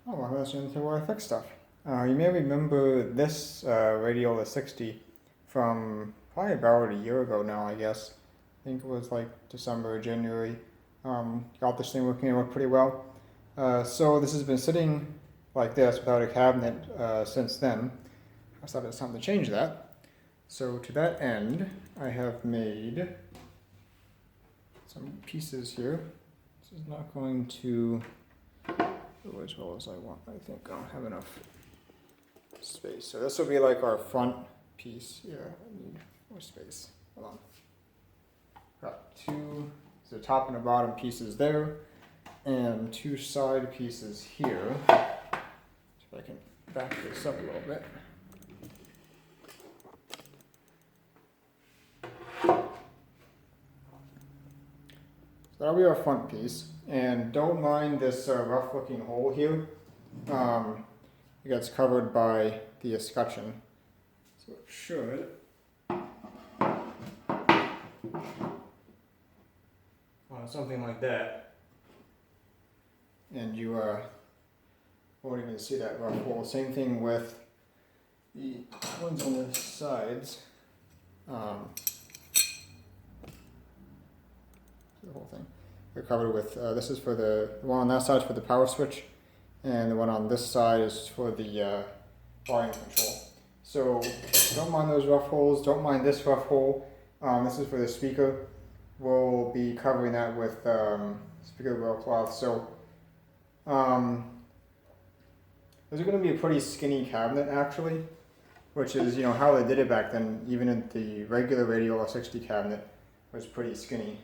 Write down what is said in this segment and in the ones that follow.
Oh, well, that's into our thick stuff. You may remember this Radiola 60 from probably about a year ago now, I guess. I think it was like December or January. Got this thing working out pretty well. So this has been sitting like this without a cabinet since then. I thought it was time to change that. So to that end, I have made some pieces here. This is not going to go as well as I want. I think I don't have enough space. So this will be like our front piece. Yeah, I need more space. Hold on. Got two, the top and the bottom pieces there, and two side pieces here. So I can back this up a little bit. So that'll be our front piece. And don't mind this rough looking hole here. It gets covered by the escutcheon. So it should something like that. And you won't even see that rough hole. Same thing with the ones on the sides. The whole thing. They're covered with, this is for the one on that side is for the power switch, and the one on this side is for the volume control. So don't mind those rough holes, don't mind this rough hole. This is for the speaker. We'll be covering that with speaker rail cloth. So this is going to be a pretty skinny cabinet actually, which is, you know, how they did it back then. Even in the regular Radiola 60 cabinet was pretty skinny.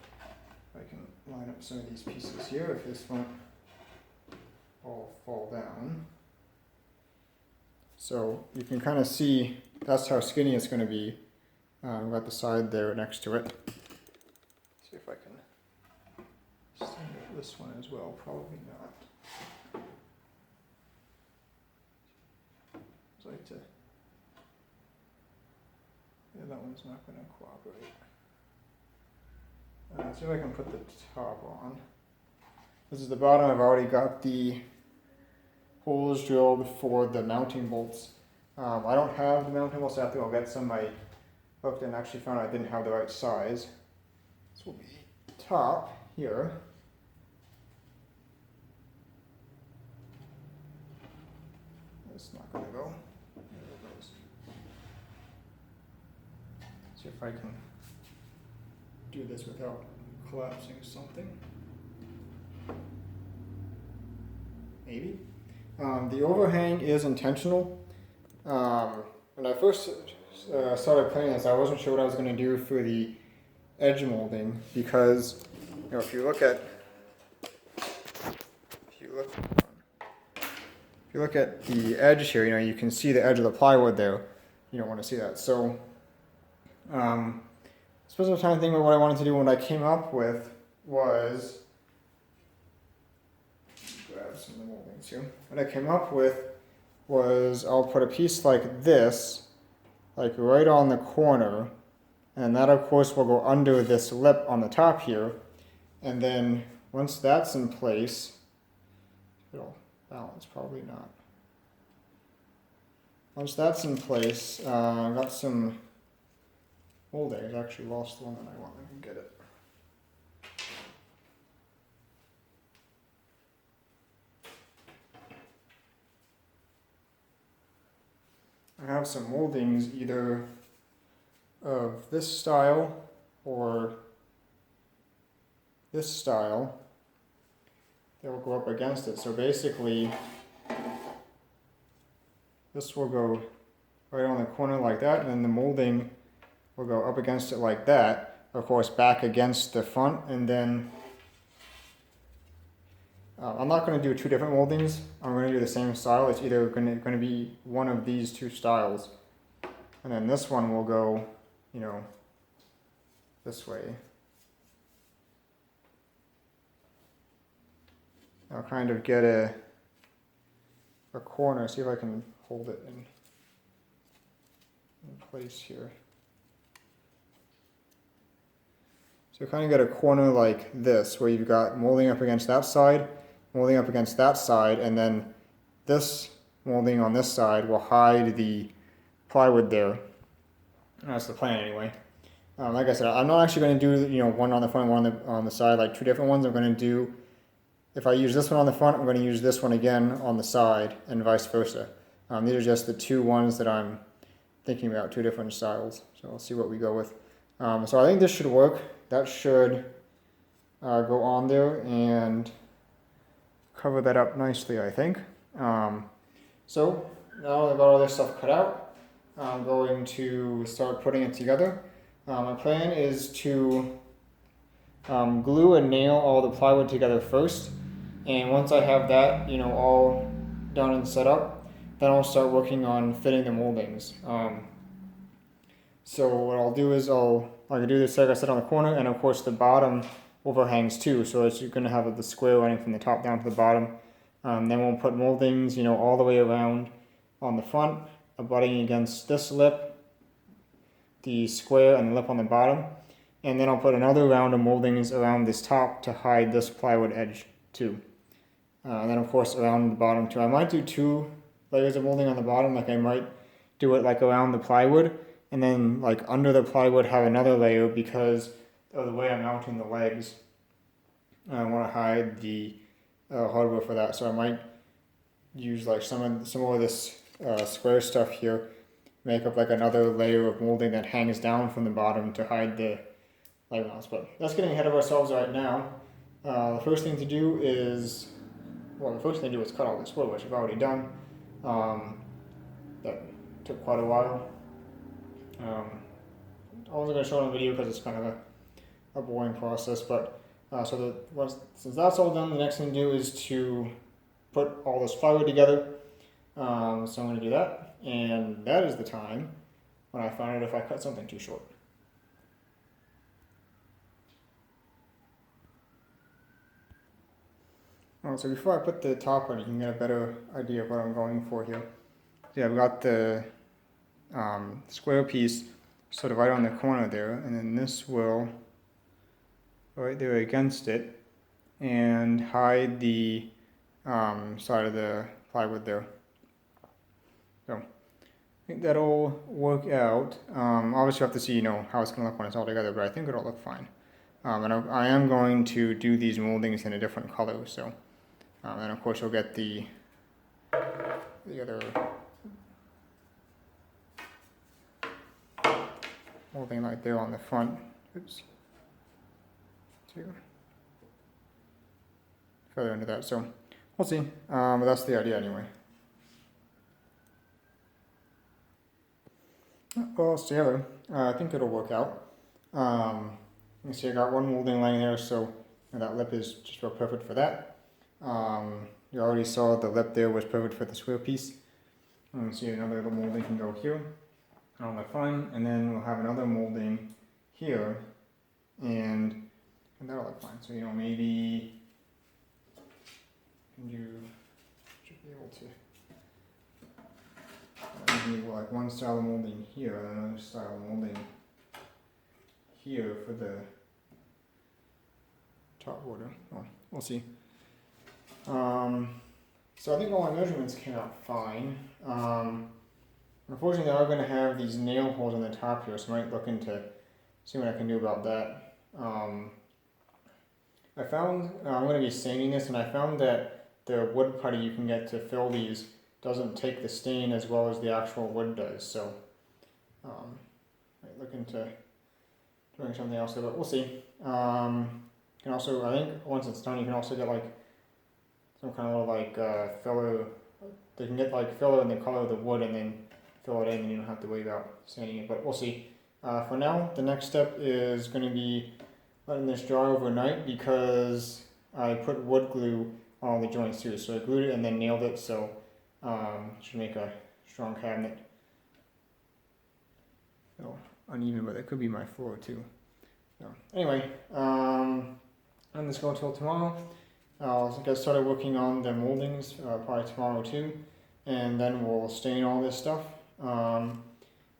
I can line up some of these pieces here if this won't all fall down. So you can kind of see that's how skinny it's going to be. We've got the side there next to it. See if I can stand up this one as well. Probably not. I'd like to. Yeah, that one's not going to cooperate. See if I can put the top on. This is the bottom. I've already got the holes drilled for the mounting bolts. I don't have the mounting bolts. I have to go get some. I looked and actually found I didn't have the right size. This will be top here. It's not going to go. There it goes. See if I can do this without collapsing something. Maybe. The overhang is intentional. When I first started playing this, I wasn't sure what I was going to do for the edge molding because, you know, if you look at the edge here, you know, you can see the edge of the plywood there. You don't want to see that. So, this was the time to think about what I wanted to do. What I came up with was, grab some of the moldings here. What I came up with was I'll put a piece like this, like right on the corner, and that of course will go under this lip on the top here. And then once that's in place, it'll balance, probably not. Once that's in place, I've got some molding. I actually lost the one that I want. I can get it. I have some moldings either of this style or this style that will go up against it. So basically, this will go right on the corner like that, and then the molding will go up against it like that. Of course, back against the front, and then I'm not going to do two different moldings. I'm going to do the same style. It's either going to be one of these two styles, and then this one will go, you know, this way. I'll kind of get a corner. See if I can hold it in place here. So kind of get a corner like this, where you've got molding up against that side, molding up against that side, and then this molding on this side will hide the plywood there. That's the plan anyway. Like I said, I'm not actually going to do one on the front, one on the side, like two different ones. I'm going to do, if I use this one on the front, I'm going to use this one again on the side, and vice versa. These are just the two ones that I'm thinking about, two different styles. So I'll see what we go with. So I think this should work. That should go on there and cover that up nicely, I think. So now I've got all this stuff cut out, I'm going to start putting it together. My plan is to glue and nail all the plywood together first, and once I have that, all done and set up, then I'll start working on fitting the moldings. So what I'll do is I can do this like I said on the corner, and of course the bottom overhangs too, so it's going to have the square running from the top down to the bottom. Then we'll put moldings, all the way around on the front, abutting against this lip, the square and the lip on the bottom, and then I'll put another round of moldings around this top to hide this plywood edge too. And then of course around the bottom too. I might do 2 layers of molding on the bottom, like I might do it like around the plywood, and then like under the plywood have another layer because of the way I'm mounting the legs. I want to hide the hardware for that, so I might use like some more of this square stuff here, make up like another layer of molding that hangs down from the bottom to hide the light mounts. But that's getting ahead of ourselves right now. The first thing to do is, cut all this wood, which I've already done. That took quite a while. I wasn't going to show it on video because it's kind of a boring process, but since that's all done, the next thing to do is to put all this plywood together. So I'm going to do that, and that is the time when I find out if I cut something too short. So before I put the top on, you can get a better idea of what I'm going for here. Yeah, I've got the square piece sort of right on the corner there, and then this will go right there against it and hide the side of the plywood there. So I think that'll work out. Obviously, you have to see how it's going to look when it's all together, but I think it'll look fine. And I am going to do these moldings in a different color, so and of course you'll get the other molding right there on the front. Oops. Further into that, so we'll see. But that's the idea anyway. Well, it's together. I think it'll work out. You see, I got one molding laying there, so that lip is just real perfect for that. You already saw the lip there was perfect for the square piece. See, another little molding can go here on the front, and then we'll have another molding here, and that'll look fine. So maybe you should be able to maybe like one style of molding here and another style of molding here for the top border. Oh, we'll see. So I think all my measurements came out fine. Unfortunately, they are going to have these nail holes on the top here, so I might look into see what I can do about that. I found, I'm going to be staining this, and I found that the wood putty you can get to fill these doesn't take the stain as well as the actual wood does, so I might look into doing something else there, but we'll see. You can also, I think once it's done, you can also get like some kind of like filler. They can get like filler in the color of the wood and then fill it in, and you don't have to worry about sanding it, but we'll see. For now, the next step is going to be letting this dry overnight because I put wood glue on all the joints too. So I glued it and then nailed it, so it should make a strong cabinet. Oh, uneven, but it could be my floor too. So anyway, let this go until tomorrow. I'll get started working on the moldings probably tomorrow too, and then we'll stain all this stuff.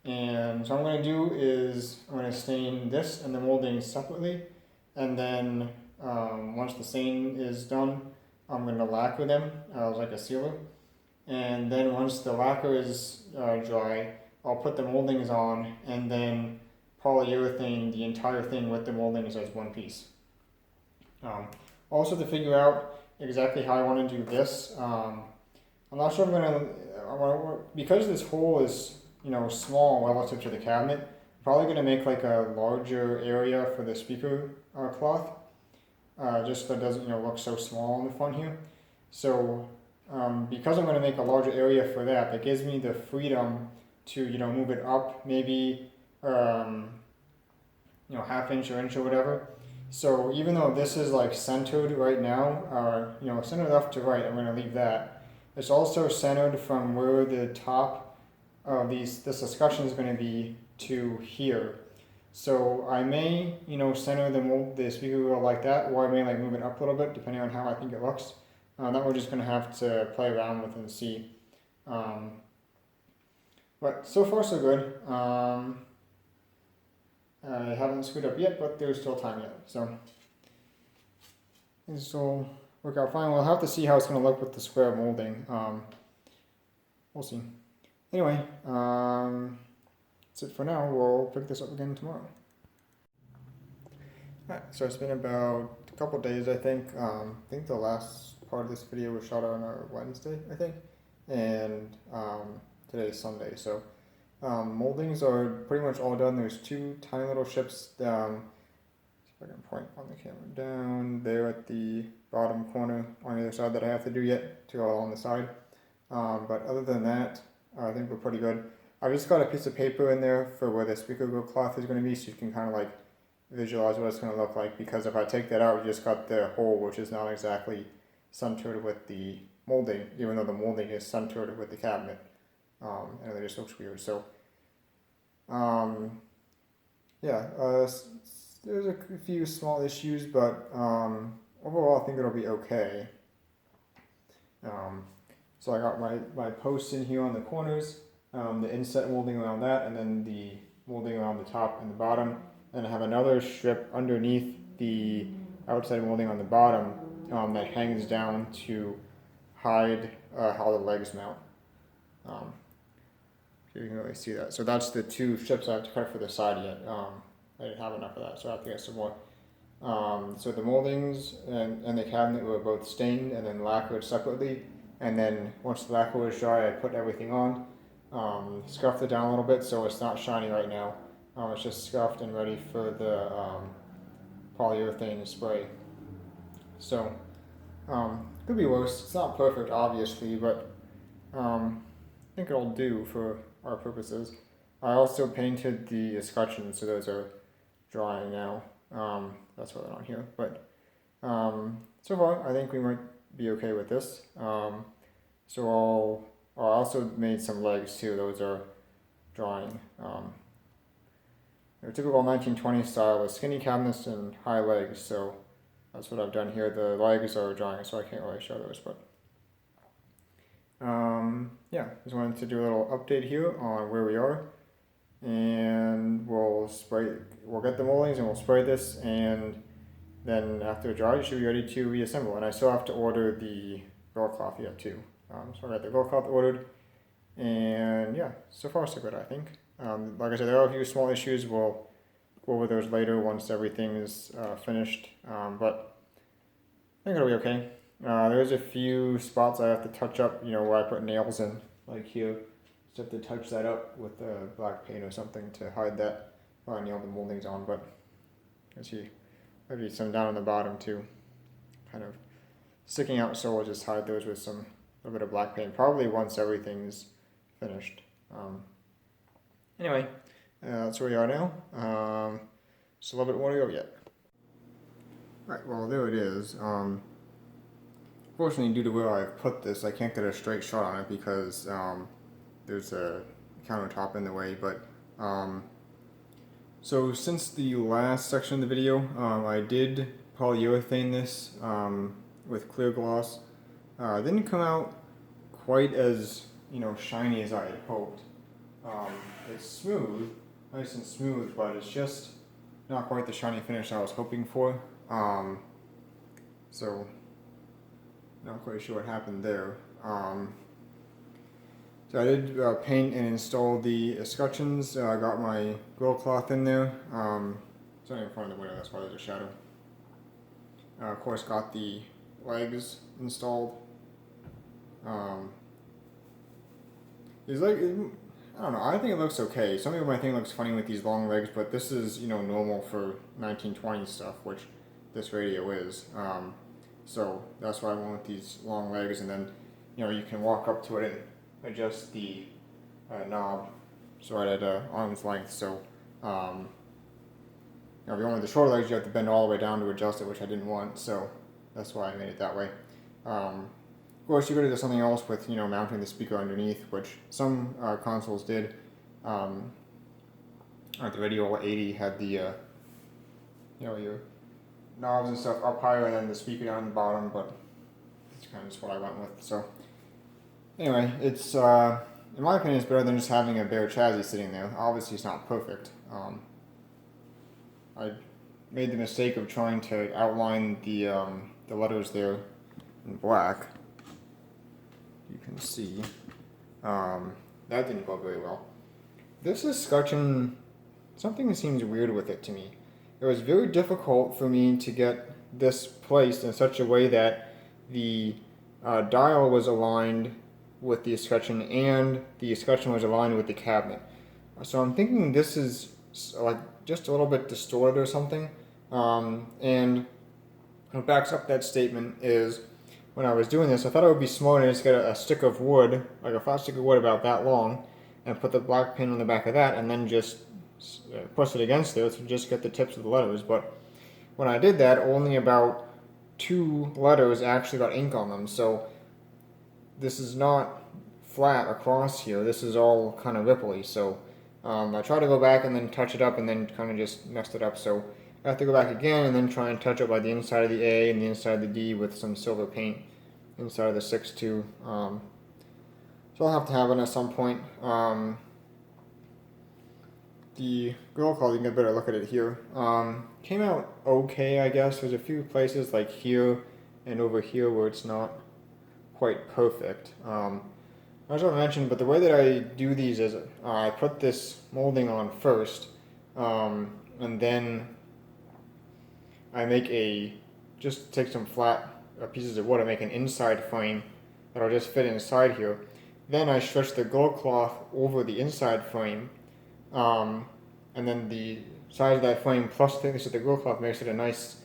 And so what I'm going to do is I'm going to stain this and the moldings separately, and then once the stain is done, I'm going to lacquer them like a sealer, and then once the lacquer is dry, I'll put the moldings on, and then polyurethane the entire thing with the moldings as one piece. Also, to figure out exactly how I want to do this, I'm not sure if I'm gonna, because this hole is small relative to the cabinet. I'm probably gonna make like a larger area for the speaker cloth, just so it doesn't look so small in the front here. So because I'm gonna make a larger area for that, that gives me the freedom to move it up maybe half inch or inch or whatever. So even though this is like centered right now, centered left to right, I'm going to leave that. It's also centered from where the top of this escutcheon is going to be to here. So I may, center the speaker wheel like that, or I may like move it up a little bit depending on how I think it looks. That we're just going to have to play around with and see. But so far so good. I haven't screwed up yet, but there's still time yet. So this will work out fine. We'll have to see how it's going to look with the square molding. We'll see. Anyway, that's it for now. We'll pick this up again tomorrow. Alright, so it's been about a couple days, I think. I think the last part of this video was shot on a Wednesday, I think. And today's Sunday, so moldings are pretty much all done. There's two tiny little ships down. See if I can point on the camera down there at the bottom corner on the other side that I have to do yet to go along the side. But other than that, I think we're pretty good. I've just got a piece of paper in there for where the speaker cloth is going to be, so you can kind of like visualize what it's going to look like. Because if I take that out, we just got the hole, which is not exactly centered with the molding, even though the molding is centered with the cabinet. And it just looks weird. So, there's a few small issues, but overall I think it'll be okay. So I got my posts in here on the corners, the inset molding around that, and then the molding around the top and the bottom. And I have another strip underneath the outside molding on the bottom that hangs down to hide how the legs mount. You can really see that. So that's the two strips I have to cut for the side yet. I didn't have enough of that, so I have to get some more. So the moldings and the cabinet were both stained and then lacquered separately. And then once the lacquer was dry, I put everything on, scuffed it down a little bit so it's not shiny right now. It's just scuffed and ready for the polyurethane spray. So could be worse. It's not perfect, obviously, but I think it'll do for our purposes. I also painted the escutcheons, so those are drying now. That's why they're not here. But so far, I think we might be okay with this. So I also made some legs too. Those are drying. They're typical 1920s style with skinny cabinets and high legs. So that's what I've done here. The legs are drying, so I can't really show those, but. Just wanted to do a little update here on where we are, and we'll get the moldings and we'll spray this, and then after it dries, it should be ready to reassemble. And I still have to order the door cloth yet too. So I got the door cloth ordered, and yeah, so far so good, I think. Like I said, there are a few small issues. We'll go over those later once everything is finished, but I think it'll be okay. There's a few spots I have to touch up, where I put nails in, like here. Just have to touch that up with black paint or something to hide that while I nail the moldings on. But as you maybe some down on the bottom too, kind of sticking out, so we'll just hide those with a little bit of black paint, probably once everything's finished. Anyway, that's where we are now. Just a little bit more to go yet. Right, well, there it is. Fortunately, due to where I've put this, I can't get a straight shot on it because there's a countertop in the way. But so since the last section of the video, I did polyurethane this with clear gloss. It didn't come out quite as shiny as I had hoped. It's smooth, nice and smooth, but it's just not quite the shiny finish I was hoping for. So not quite sure what happened there. So I did paint and install the escutcheons. I got my grill cloth in there. It's not in front of the window, that's why there's a shadow. Of course, got the legs installed. These legs, I don't know, I think it looks okay. Some people might think it looks funny with these long legs, but this is, normal for 1920s stuff, which this radio is. So that's why I went with these long legs, and then, you can walk up to it and adjust the knob so right at arm's length. So, if you want the short legs, you have to bend all the way down to adjust it, which I didn't want, so that's why I made it that way. Of course, you could have done something else with, mounting the speaker underneath, which some consoles did. The Radiola 80 had the, your knobs and stuff up higher and then the speaker down the bottom, but that's kind of just what I went with. So, anyway, it's, in my opinion, it's better than just having a bare chassis sitting there. Obviously, it's not perfect. I made the mistake of trying to outline the letters there in black. You can see that didn't go very well. This escutcheon, something seems weird with it to me. It was very difficult for me to get this placed in such a way that the dial was aligned with the escutcheon and the escutcheon was aligned with the cabinet. So I'm thinking this is like just a little bit distorted or something. And what backs up that statement is when I was doing this, I thought it would be smart to just get a stick of wood, like a flat stick of wood about that long, and put the black pin on the back of that, and then just push it against there to just get the tips of the letters. But when I did that, only about 2 letters actually got ink on them. So this is not flat across here. This is all kind of ripply. So I tried to go back and then touch it up and then kind of just messed it up. So I have to go back again and then try and touch up by the inside of the A and the inside of the D with some silver paint inside of the 6.2. So I'll have to have it at some point. The girl call, you can get a better look at it here. Came out okay, I guess. There's a few places like here and over here where it's not quite perfect. As I mentioned, but the way that I do these is I put this molding on first, and then I just take some flat pieces of wood and make an inside frame that'll just fit inside here. Then I stretch the gold cloth over the inside frame, and then the size of that frame plus the thickness of the gold cloth makes it a nice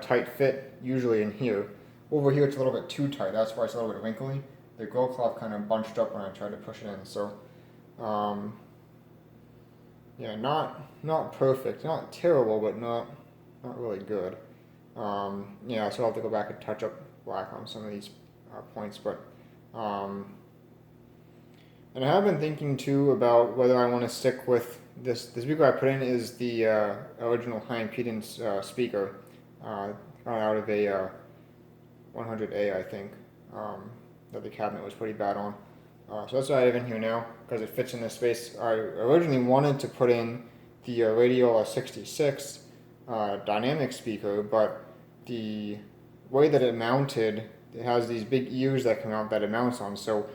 tight fit, usually in here. Over here it's a little bit too tight, that's why it's a little bit wrinkly. The gold cloth kind of bunched up when I tried to push it in, so yeah, not perfect, not terrible, but not really good. Yeah, so I'll have to go back and touch up black on some of these points, but and I have been thinking too about whether I want to stick with this. The speaker I put in is the original high impedance speaker, out of a 100A, I think. That the cabinet was pretty bad on. So that's what I have in here now, because it fits in this space. I originally wanted to put in the Radiola 66 dynamic speaker, but the way that it mounted, it has these big ears that come out that it mounts on, so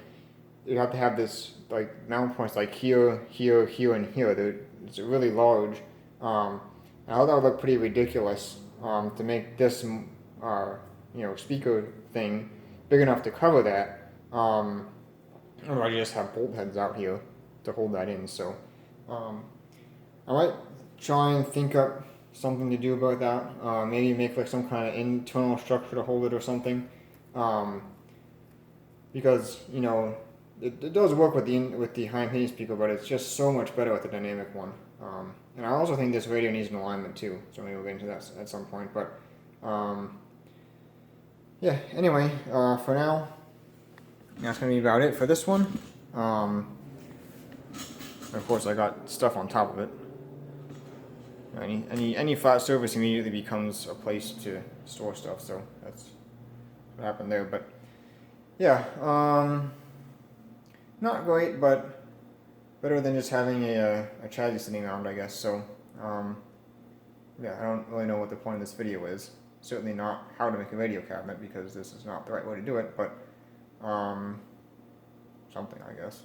you have to have this like mount points like here, here, here, and here. It's really large. And I thought that would look pretty ridiculous to make this speaker thing big enough to cover that. Otherwise, you just have bolt heads out here to hold that in. So I might try and think up something to do about that. Maybe make like some kind of internal structure to hold it or something. Because it does work with the high impedance speaker, but it's just so much better with the dynamic one. And I also think this radio needs an alignment too. So maybe we'll get into that at some point. But yeah, anyway, for now, that's going to be about it for this one. Of course, I got stuff on top of it. Any flat surface immediately becomes a place to store stuff, so that's what happened there. But yeah, not great, but better than just having a chassis sitting around, I guess. So yeah, I don't really know what the point of this video is. Certainly not how to make a radio cabinet, because this is not the right way to do it, but something, I guess.